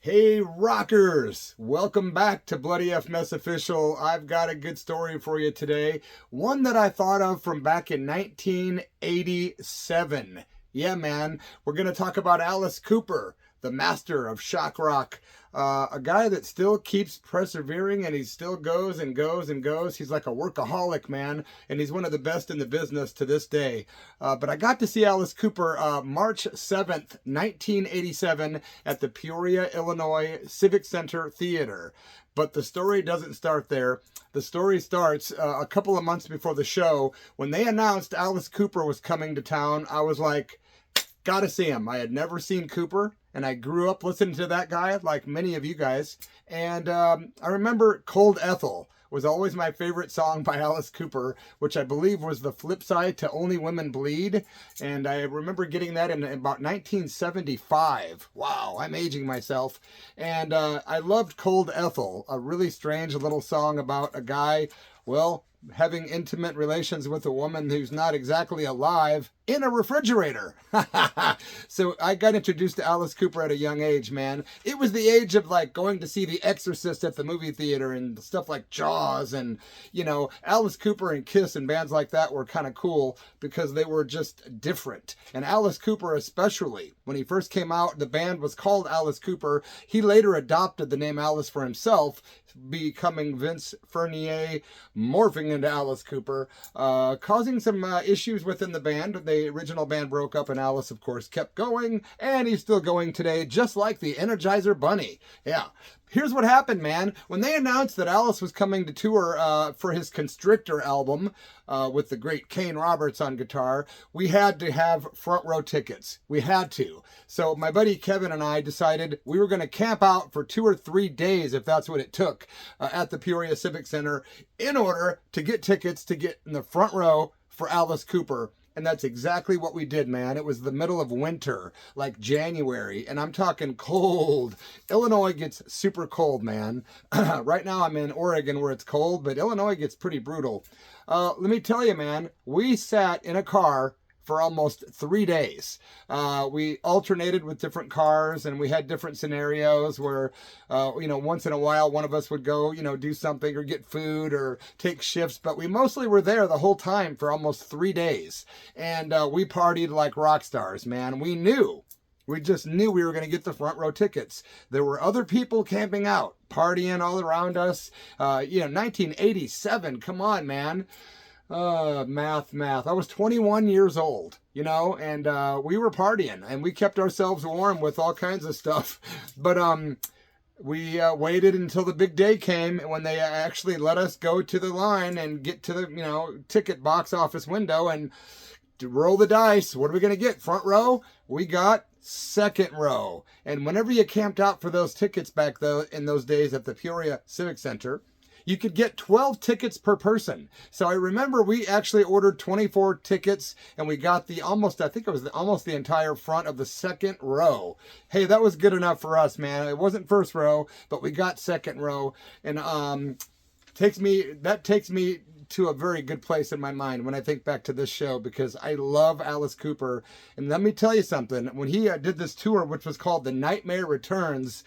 Hey rockers, welcome back to Bloody F Mess Official. I've got a good story for you today. One that I thought of from back in 1987. Yeah, man, we're going to talk about Alice Cooper, the master of shock rock. A guy that still keeps persevering, and he still goes and goes and goes. He's like a workaholic, man, and he's one of the best in the business to this day. But I got to see Alice Cooper March 7th, 1987 at the Peoria, Illinois Civic Center Theater. But the story doesn't start there. The story starts a couple of months before the show. When they announced Alice Cooper was coming to town, I was like, gotta see him. I had never seen Cooper, and I grew up listening to that guy like many of you guys. And I remember Cold Ethel was always my favorite song by Alice Cooper, which I believe was the flip side to Only Women Bleed. And I remember getting that in about 1975. Wow, I'm aging myself. And I loved Cold Ethel, a really strange little song about a guy, well, having intimate relations with a woman who's not exactly alive in a refrigerator. So I got introduced to Alice Cooper at a young age, man. It was the age of like going to see The Exorcist at the movie theater and stuff like Jaws, and you know, Alice Cooper and Kiss and bands like that were kind of cool because they were just different. And Alice Cooper especially, when he first came out, the band was called Alice Cooper. He later adopted the name Alice for himself, becoming Vince Furnier, morphing into Alice Cooper, causing some issues within the band. The original band broke up, and Alice, of course, kept going, and he's still going today, just like the Energizer Bunny. Yeah. Here's what happened, man. When they announced that Alice was coming to tour for his Constrictor album with the great Kane Roberts on guitar, we had to have front row tickets. We had to. So my buddy Kevin and I decided we were going to camp out for 2 or 3 days, if that's what it took, at the Peoria Civic Center in order to get tickets to get in the front row for Alice Cooper. And that's exactly what we did, man. It was the middle of winter, like January, and I'm talking cold. Illinois gets super cold, man. Right now I'm in Oregon where it's cold, but Illinois gets pretty brutal. Let me tell you, man, we sat in a car for almost 3 days. We alternated with different cars, and we had different scenarios where, once in a while one of us would go, do something or get food or take shifts, but we mostly were there the whole time for almost 3 days. And we partied like rock stars, man. We just knew we were going to get the front row tickets. There were other people camping out, partying all around us. 1987, come on, man. Math. I was 21 years old, and we were partying, and we kept ourselves warm with all kinds of stuff. But we waited until the big day came when they actually let us go to the line and get to the, ticket box office window and to roll the dice. What are we going to get? Front row? We got second row. And whenever you camped out for those tickets back in those days at the Peoria Civic Center, you could get 12 tickets per person. So I remember we actually ordered 24 tickets, and we got almost the entire front of the second row. Hey, that was good enough for us, man. It wasn't first row, but we got second row. And takes me to a very good place in my mind when I think back to this show, because I love Alice Cooper. And let me tell you something, when he did this tour, which was called The Nightmare Returns,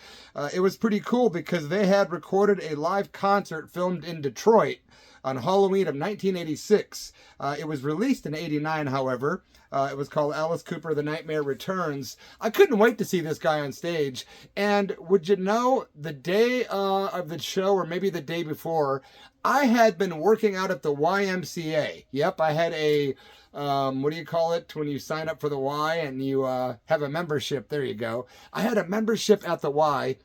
it was pretty cool because they had recorded a live concert filmed in Detroit on Halloween of 1986. It was released in 89, however. It was called Alice Cooper, The Nightmare Returns. I couldn't wait to see this guy on stage. And would you know, the day of the show, or maybe the day before, I had been working out at the YMCA. Yep, I had a, what do you call it when you sign up for the Y and you have a membership? There you go. I had a membership at the Y.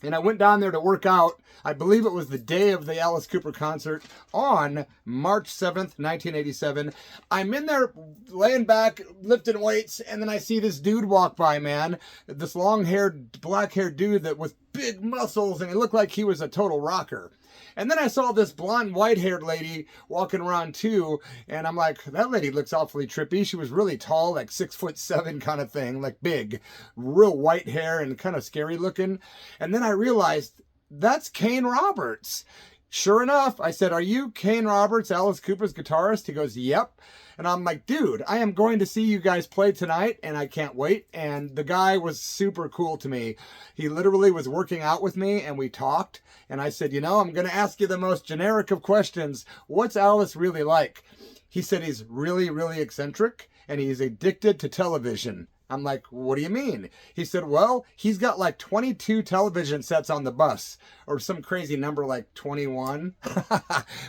And I went down there to work out. I believe it was the day of the Alice Cooper concert on March 7th, 1987. I'm in there laying back, lifting weights, and then I see this dude walk by, man. This long-haired, black-haired dude that with big muscles, and he looked like he was a total rocker. And then I saw this blonde, white-haired lady walking around too, and I'm like, that lady looks awfully trippy. She was really tall, like 6'7" kind of thing, like big, real white hair and kind of scary looking. And then I realized that's Kane Roberts. Sure enough, I said, "Are you Kane Roberts, Alice Cooper's guitarist?" He goes, "Yep." And I'm like, "Dude, I am going to see you guys play tonight, and I can't wait." And the guy was super cool to me. He literally was working out with me, and we talked. And I said, I'm going to ask you the most generic of questions. What's Alice really like? He said he's really, really eccentric, and he's addicted to television. I'm like, "What do you mean?" He said, "Well, he's got like 22 television sets on the bus," or some crazy number like 21.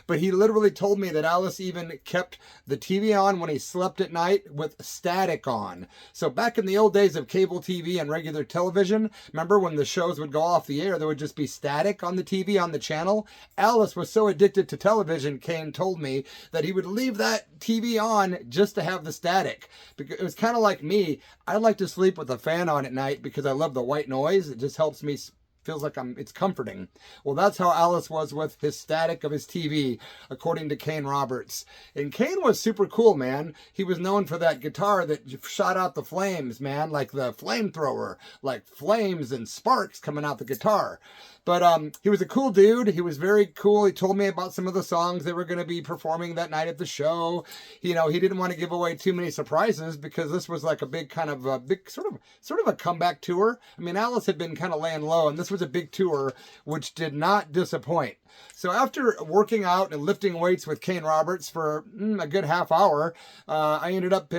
But he literally told me that Alice even kept the TV on when he slept at night with static on. So back in the old days of cable TV and regular television, remember when the shows would go off the air, there would just be static on the TV on the channel? Alice was so addicted to television, Kane told me, that he would leave that TV on just to have the static. Because it was kind of like me. I like to sleep with a fan on at night because I love the white noise. It just helps me, feels like it's comforting. Well, that's how Alice was with his static of his TV, according to Kane Roberts. And Kane was super cool, man. He was known for that guitar that shot out the flames, man, like the flamethrower, like flames and sparks coming out the guitar. But he was a cool dude. He was very cool. He told me about some of the songs they were going to be performing that night at the show. He didn't want to give away too many surprises because this was like a big kind of a big sort of a comeback tour. I mean, Alice had been kind of laying low, and this was a big tour, which did not disappoint. So after working out and lifting weights with Kane Roberts for a good half hour, I ended up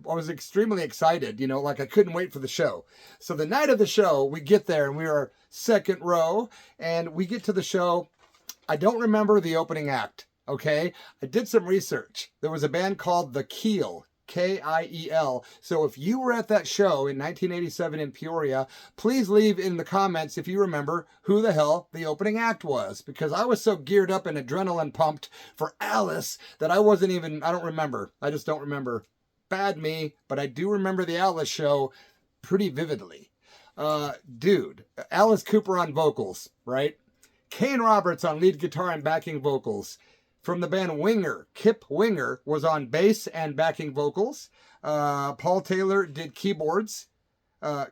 I was extremely excited, like I couldn't wait for the show. So the night of the show, we get there and we are second row, and we get to the show. I don't remember the opening act, okay? I did some research. There was a band called The Keel, Kiel. So if you were at that show in 1987 in Peoria, please leave in the comments if you remember who the hell the opening act was, because I was so geared up and adrenaline pumped for Alice that I don't remember. I just don't remember. Bad me, but I do remember the Alice show pretty vividly. Dude, Alice Cooper on vocals, right? Kane Roberts on lead guitar and backing vocals. From the band Winger, Kip Winger was on bass and backing vocals. Paul Taylor did keyboards.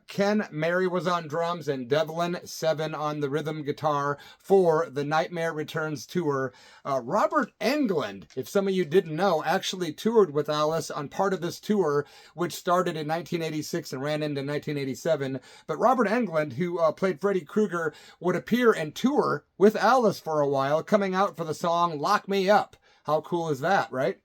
Ken Mary was on drums, and Devlin Seven on the rhythm guitar for the Nightmare Returns tour. Robert Englund, if some of you didn't know, actually toured with Alice on part of this tour, which started in 1986 and ran into 1987. But Robert Englund, who played Freddy Krueger, would appear and tour with Alice for a while, coming out for the song Lock Me Up. How cool is that, right?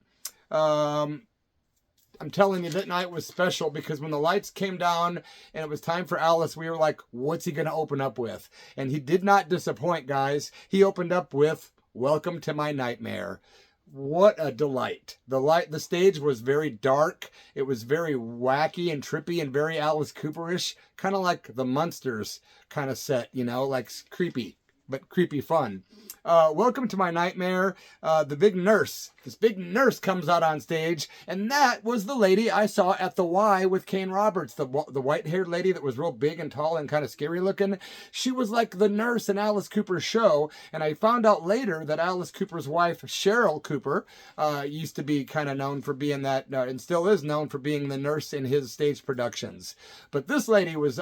I'm telling you, that night was special because when the lights came down and it was time for Alice, we were like, what's he going to open up with? And he did not disappoint, guys. He opened up with Welcome to My Nightmare. What a delight. The stage was very dark. It was very wacky and trippy and very Alice Cooperish, kind of like the Munsters kind of set, like creepy, but creepy fun. Welcome to My Nightmare. The big nurse. This big nurse comes out on stage, and that was the lady I saw at the Y with Kane Roberts, the white-haired lady that was real big and tall and kind of scary looking. She was like the nurse in Alice Cooper's show, and I found out later that Alice Cooper's wife, Cheryl Cooper, used to be kind of known for being that, and still is known for being the nurse in his stage productions. But this lady was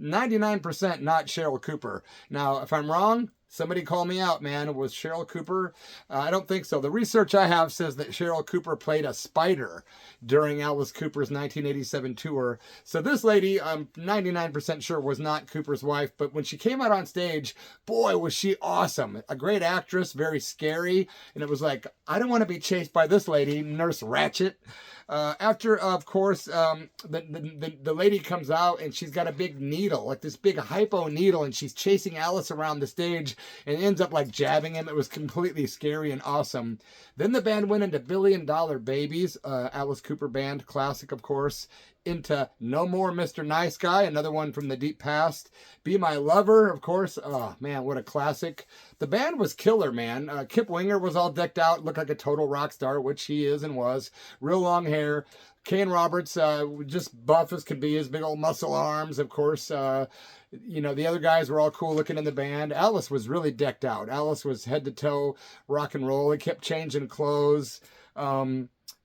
99% not Cheryl Cooper. Now, if I'm wrong, somebody call me out, man. Was Cheryl Cooper? I don't think so. The research I have says that Cheryl Cooper played a spider during Alice Cooper's 1987 tour. So this lady, I'm 99% sure, was not Cooper's wife. But when she came out on stage, boy, was she awesome. A great actress, very scary. And it was like, I don't want to be chased by this lady, Nurse Ratchet. After, of course, the lady comes out and she's got a big needle, like this big hypo needle, and she's chasing Alice around the stage and ends up like jabbing him. It was completely scary and awesome. Then the band went into Billion Dollar Babies, Alice Cooper band, classic, of course, into No More Mr. Nice Guy, another one from the deep past. Be My Lover, of course. Oh, man, what a classic. The band was killer, man. Kip Winger was all decked out, looked like a total rock star, which he is and was. Real long hair. Kane Roberts, just buff as could be, his big old muscle arms, of course. The other guys were all cool looking in the band. Alice was really decked out. Alice was head to toe rock and roll. He kept changing clothes.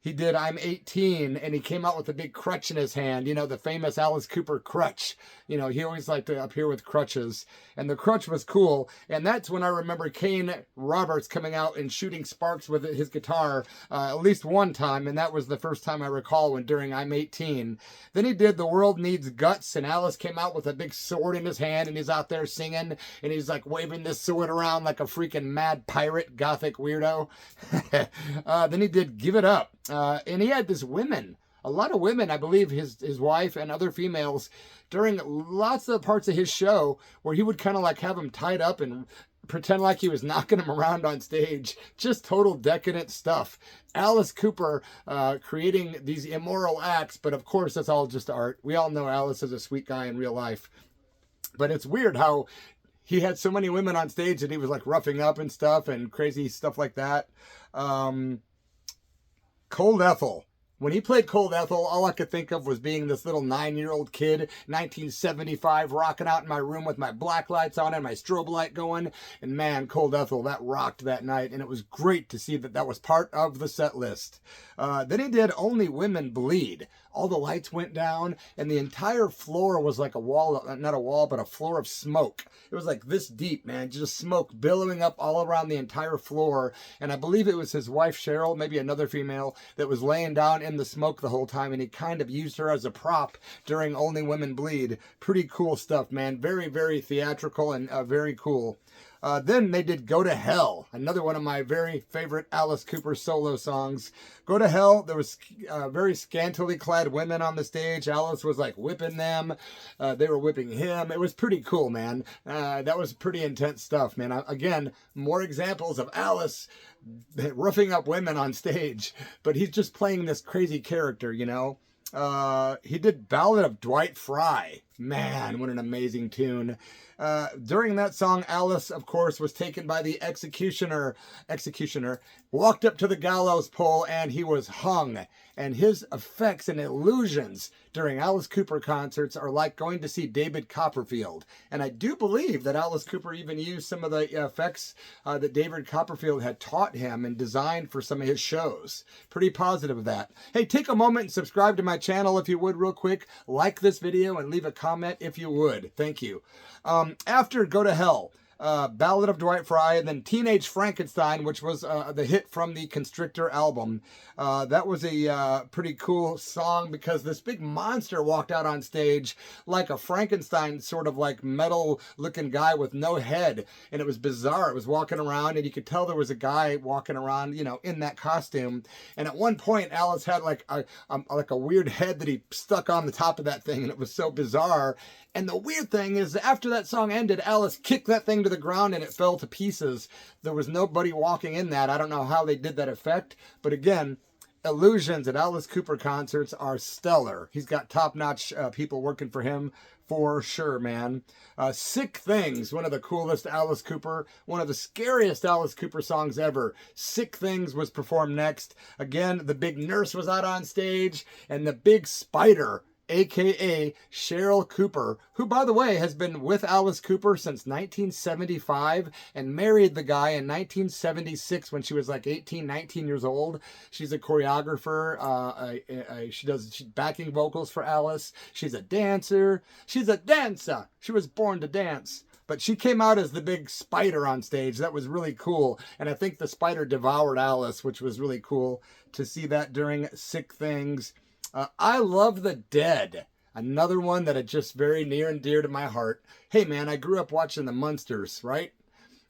he did I'm 18, and he came out with a big crutch in his hand, you know, the famous Alice Cooper crutch. You know, he always liked to appear with crutches, and the crutch was cool. And that's when I remember Kane Roberts coming out and shooting sparks with his guitar at least one time, and that was the first time I recall when during I'm 18. Then he did The World Needs Guts, and Alice came out with a big sword in his hand, and he's out there singing, and he's like waving this sword around like a freaking mad pirate gothic weirdo. Then he did Give It Up. And he had this women, a lot of women, I believe his wife and other females, during lots of parts of his show where he would kind of like have them tied up and pretend like he was knocking them around on stage. Just total decadent stuff. Alice Cooper creating these immoral acts, but of course that's all just art. We all know Alice is a sweet guy in real life. But it's weird how he had so many women on stage that he was like roughing up and stuff and crazy stuff like that. Cold Ethel. When he played Cold Ethel, all I could think of was being this little 9-year-old kid, 1975, rocking out in my room with my black lights on and my strobe light going. And man, Cold Ethel, that rocked that night. And it was great to see that that was part of the set list. Then he did Only Women Bleed. All the lights went down and the entire floor was like a wall, not a wall, but a floor of smoke. It was like this deep, man, just smoke billowing up all around the entire floor. And I believe it was his wife, Cheryl, maybe another female, that was laying down in the smoke the whole time. And he kind of used her as a prop during Only Women Bleed. Pretty cool stuff, man. Very, very theatrical and very cool. Then they did Go to Hell, another one of my very favorite Alice Cooper solo songs. Go to Hell, there was very scantily clad women on the stage. Alice was like whipping them. They were whipping him. It was pretty cool, man. That was pretty intense stuff, man. Again, more examples of Alice roughing up women on stage, but he's just playing this crazy character, you know. He did Ballad of Dwight Fry. Man, what an amazing tune. During that song, Alice, of course, was taken by the executioner, walked up to the gallows pole, and he was hung. And his effects and illusions during Alice Cooper concerts are like going to see David Copperfield. And I do believe that Alice Cooper even used some of the effects that David Copperfield had taught him and designed for some of his shows. Pretty positive of that. Hey, take a moment and subscribe to my channel if you would real quick. Like this video and leave a comment if you would. Thank you. After Go to Hell, Ballad of Dwight Fry, and then Teenage Frankenstein, which was the hit from the Constrictor album. That was a pretty cool song because this big monster walked out on stage like a Frankenstein sort of like metal looking guy with no head, and it was bizarre. It was walking around and you could tell there was a guy walking around, you know, in that costume. And at one point Alice had like a weird head that he stuck on the top of that thing, and it was so bizarre. And the weird thing is, after that song ended, Alice kicked that thing to the ground and it fell to pieces. There was nobody walking in that. I don't know how they did that effect. But again, illusions at Alice Cooper concerts are stellar. He's got top-notch people working for him for sure, man. Sick Things, one of the coolest Alice Cooper, one of the scariest Alice Cooper songs ever. Sick Things was performed next. Again, the big nurse was out on stage, and the big spider, aka Cheryl Cooper, who, by the way, has been with Alice Cooper since 1975 and married the guy in 1976 when she was like 18, 19 years old. She's a choreographer. She does backing vocals for Alice. She's a dancer. She's a dancer. She was born to dance. But she came out as the big spider on stage. That was really cool. And I think the spider devoured Alice, which was really cool to see that during Sick Things. I Love the Dead, another one that is just very near and dear to my heart. Hey man, I grew up watching the Munsters, right?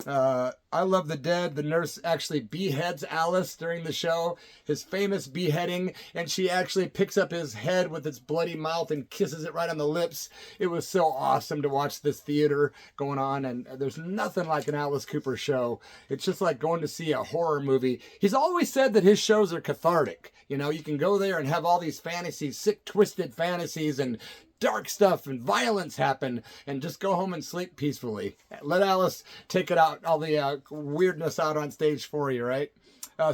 I Love the Dead. The nurse actually beheads Alice during the show, his famous beheading, and she actually picks up his head with its bloody mouth and kisses it right on the lips. It was so awesome to watch this theater going on, and there's nothing like an Alice Cooper show. It's just like going to see a horror movie. He's always said that his shows are cathartic. You know, you can go there and have all these fantasies, sick, twisted fantasies, and dark stuff and violence happen, and just go home and sleep peacefully. Let Alice take it out, all the weirdness out on stage for you, right?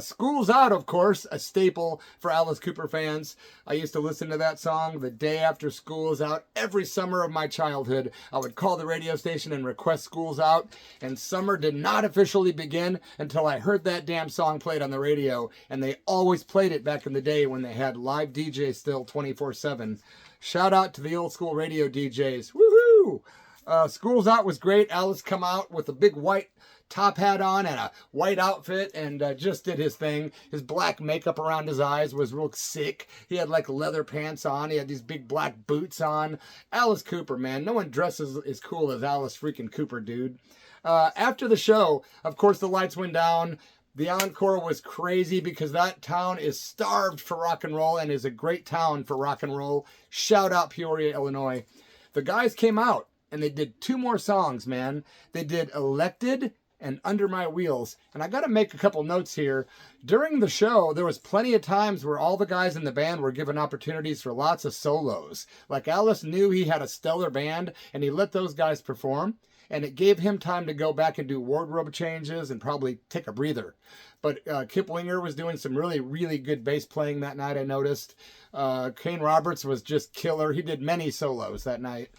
School's Out, of course, a staple for Alice Cooper fans. I used to listen to that song the day after School's Out. Every summer of my childhood, I would call the radio station and request School's Out, and summer did not officially begin until I heard that damn song played on the radio, and they always played it back in the day when they had live DJ still 24/7. Shout out to the old school radio DJs. Woohoo! School's Out was great. Alice come out with a big white top hat on and a white outfit and just did his thing. His black makeup around his eyes was real sick. He had like leather pants on. He had these big black boots on. Alice Cooper, man. No one dresses as cool as Alice freaking Cooper, dude. After the show, of course, the lights went down. The encore was crazy because that town is starved for rock and roll and is a great town for rock and roll. Shout out Peoria, Illinois. The guys came out and they did 2 more songs, man. They did Elected and Under My Wheels. And I got to make a couple notes here. During the show, there was plenty of times where all the guys in the band were given opportunities for lots of solos. Like Alice knew he had a stellar band and he let those guys perform. And it gave him time to go back and do wardrobe changes and probably take a breather. But Kip Winger was doing some really, really good bass playing that night, I noticed. Kane Roberts was just killer. He did many solos that night.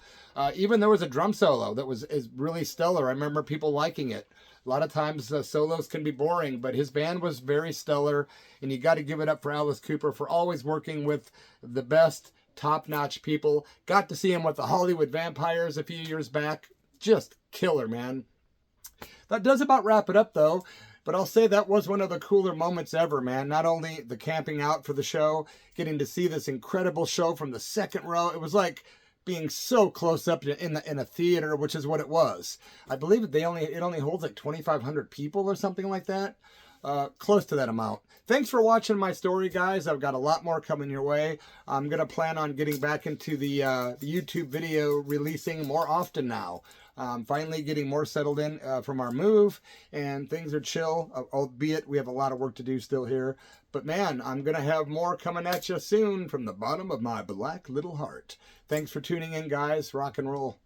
Even there was a drum solo that is really stellar. I remember people liking it. A lot of times solos can be boring, but his band was very stellar, and you got to give it up for Alice Cooper for always working with the best, top-notch people. Got to see him with the Hollywood Vampires a few years back. Just killer, man. That does about wrap it up, though. But I'll say that was one of the cooler moments ever, man. Not only the camping out for the show, getting to see this incredible show from the second row. It was like being so close up in a theater, which is what it was. I believe it only holds like 2,500 people or something like that. Close to that amount. Thanks for watching my story, guys. I've got a lot more coming your way. I'm going to plan on getting back into the YouTube video releasing more often now. Finally getting more settled in from our move, and things are chill, albeit we have a lot of work to do still here. But man, I'm going to have more coming at you soon from the bottom of my black little heart. Thanks for tuning in, guys. Rock and roll.